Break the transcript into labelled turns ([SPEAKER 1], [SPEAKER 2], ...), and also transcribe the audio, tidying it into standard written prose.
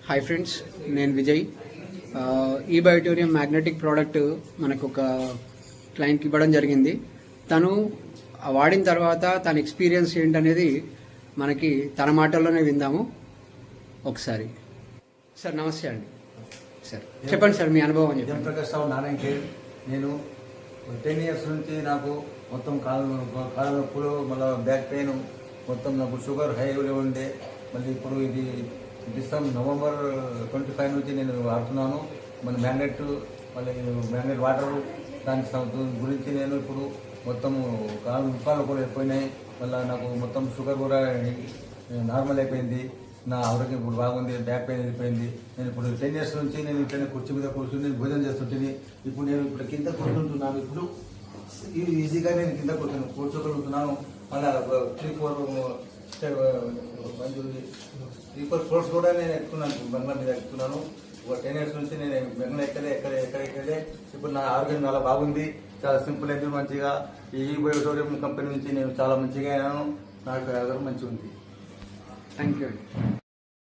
[SPEAKER 1] Hi friends, నేను విజయ్. ఈ బయోటోరియం magnetic product మనకు ఒక క్లయింట్కి ఇవ్వడం జరిగింది. తను వాడిన తర్వాత తన ఎక్స్పీరియన్స్ ఏంటనేది మనకి తన మాటల్లోనే విందాము. ఒకసారి సార్ నమస్తే అండి. సార్ చెప్పండి సార్ మీ అనుభవం అని చెప్పండి.
[SPEAKER 2] ప్రకాష్ రావు నారాయణ. నేను 10 years నుంచి నాకు మొత్తం కాళ్ళ నొప్పులు, మళ్ళీ బ్యాక్ పెయిన్, మొత్తం నాకు షుగర్ హై లెవెల్ ఉండే. మళ్ళీ ఇప్పుడు ఇది November 25 నుంచి నేను వాడుతున్నాను. మన మ్యాగ్నెట్, మళ్ళీ మ్యాగ్నెట్ వాటర్, దాని గురించి నేను ఇప్పుడు మొత్తం కాళ్ళ నొప్పాలు కూడా అయిపోయినాయి. మళ్ళీ నాకు మొత్తం షుగర్ కూడా నార్మల్ అయిపోయింది. నా ఆరోగ్యం ఇప్పుడు బాగుంది. బ్యాక్ పెయిన్ వెళ్ళిపోయింది. నేను ఇప్పుడు 10 years నుంచి నేను ఇట్లనే కుర్చీ మీద కూర్చుని నేను భోజనం చేస్తుంటుంది. ఇప్పుడు నేను ఇప్పుడు కింద కూర్చుంటున్నాను. ఇప్పుడు ఈజీగా నేను కింద కూర్చోగలుగుతున్నాను. మళ్ళీ 3-4 ఫ్లోర్స్ కూడా నేను ఎక్కుతున్నాను. బంగ్లా మీద ఎక్కుతున్నాను. ఒక 10 years నుంచి నేను బంగ్లా ఎక్కడే. ఇప్పుడు నా ఆరోగ్యం చాలా బాగుంది. చాలా సింపుల్ అయింది. మంచిగా ఈ బయోటోరియం కంపెనీ నుంచి నేను చాలా మంచిగా అయినాను. నాకు ఆరోగ్యం మంచిగా ఉంది.
[SPEAKER 1] Thank you.